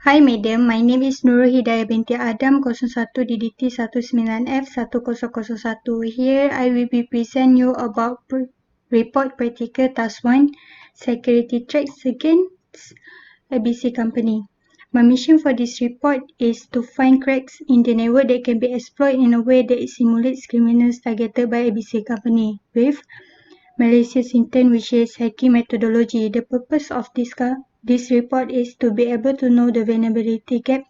Hi madam, my name is Nurul Hidayah binti Adam 01 DDT 19F 1001. Here I will be present you about report practical task 1 security checks against ABC company. My mission for this report is to find cracks in the network that can be exploited in a way that simulates criminals targeted by ABC company with malicious intent, which is hacking methodology. The purpose of this report is to be able to know the vulnerability gap.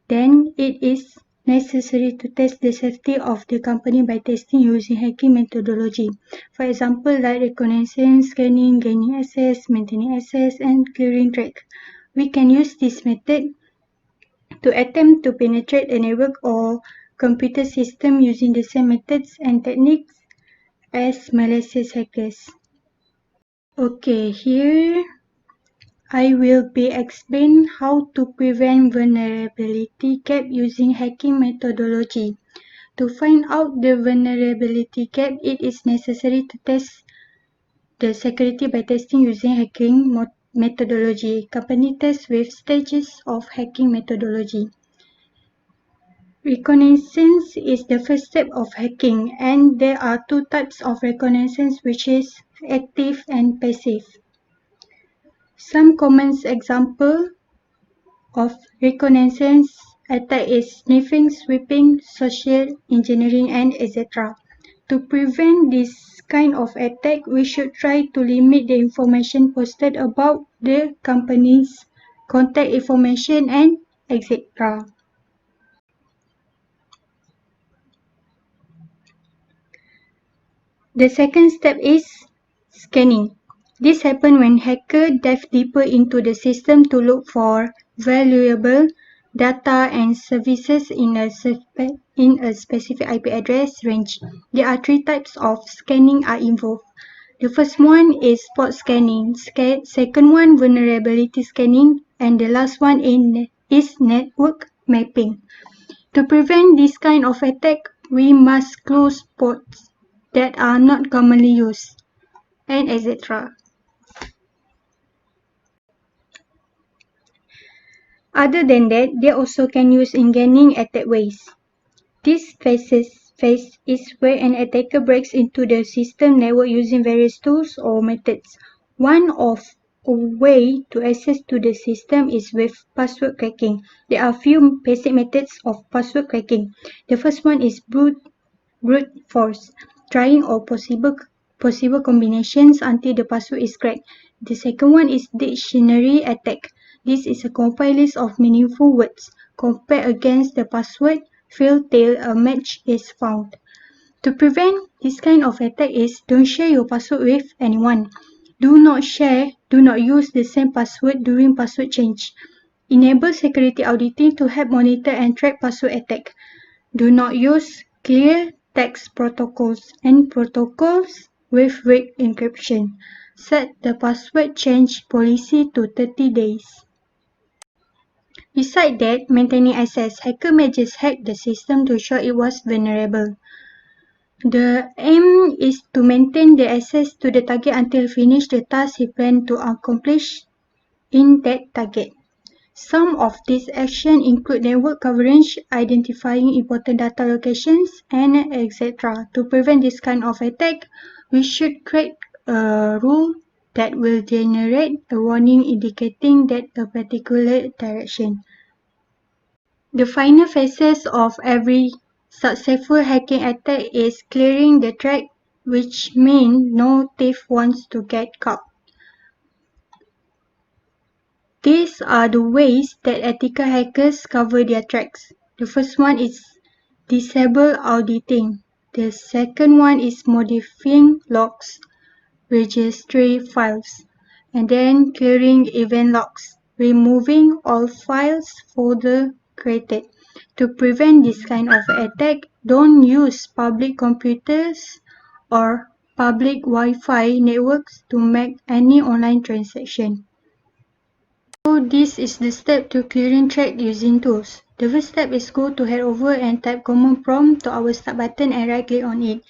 Then it is necessary to test the safety of the company by testing using hacking methodology. For example, like reconnaissance, scanning, gaining access, maintaining access, and clearing track. We can use this method to attempt to penetrate a network or computer system using the same methods and techniques as malicious hackers. Okay, here I will be explain how to prevent vulnerability gap using hacking methodology. To find out the vulnerability gap, it is necessary to test the security by testing using hacking methodology. Company tests with stages of hacking methodology. Reconnaissance is the first step of hacking, and there are two types of reconnaissance, which is active and passive. Some common example of reconnaissance attack is sniffing, sweeping, social engineering, and etc. To prevent this kind of attack, we should try to limit the information posted about the company's contact information and etc. The second step is scanning. This happens when hackers dive deeper into the system to look for valuable data and services in a specific IP address range. There are three types of scanning are involved. The first one is spot scanning, second one vulnerability scanning, and the last one is network mapping. To prevent this kind of attack, we must close spots that are not commonly used, and etc. Other than that, they also can use in gaining attack ways. This phase is where an attacker breaks into the system network using various tools or methods. One of a way to access to the system is with password cracking. There are few basic methods of password cracking. The first one is brute force, trying all possible combinations until the password is cracked. The second one is dictionary attack. This is a compiled list of meaningful words. Compare against the password field till a match is found. To prevent this kind of attack is don't share your password with anyone. Do not use the same password during password change. Enable security auditing to help monitor and track password attack. Do not use clear text protocols and protocols with weak encryption. Set the password change policy to 30 days. Besides that, maintaining access, hacker may just hack the system to show it was vulnerable. The aim is to maintain the access to the target until finish the task he planned to accomplish in that target. Some of these actions include network coverage, identifying important data locations, and etc. To prevent this kind of attack, we should create a rule that will generate a warning indicating that a particular direction. The final phases of every successful hacking attack is clearing the track, which means no thief wants to get caught. These are the ways that ethical hackers cover their tracks. The first one is disable auditing. The second one is modifying logs, registry files, and then clearing event logs, removing all files folder created. To prevent this kind of attack, don't use public computers or public Wi-Fi networks to make any online transaction. So this is the step to clearing track using tools. The first step is go to head over and type command prompt to our start button and right click on it.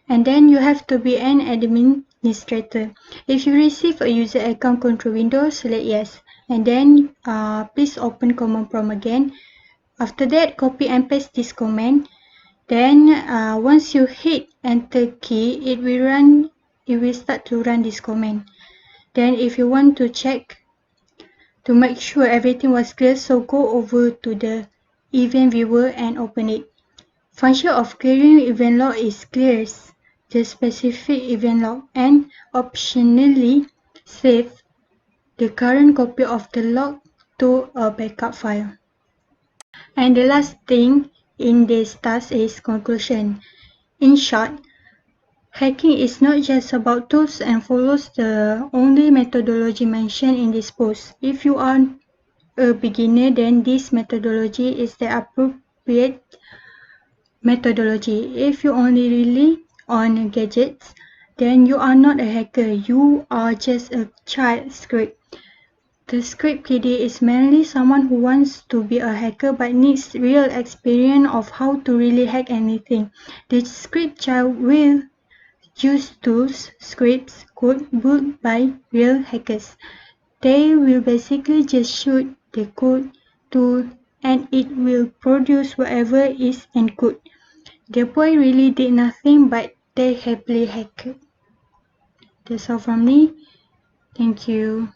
And then you have to be an administrator. If you receive a user account control window, select yes. and then please open command prompt again. After that, copy and paste this command. Then once you hit enter key, it will start to run this command. Then if you want to check to make sure everything was clear, so go over to the event viewer and open it. Function of clearing event log is clears the specific event log and optionally save the current copy of the log to a backup file. And the last thing in this task is conclusion. In short, hacking is not just about tools and follows the only methodology mentioned in this post. If you are a beginner, then this methodology is the appropriate methodology. If you only rely on gadgets, then you are not a hacker, you are just a child script. The script kiddie is mainly someone who wants to be a hacker but needs real experience of how to really hack anything. The script child will use tools, scripts, code built by real hackers. They will basically just shoot the code tool and it will produce whatever is encoded. The boy really did nothing but they happily hacked. That's all from me. Thank you.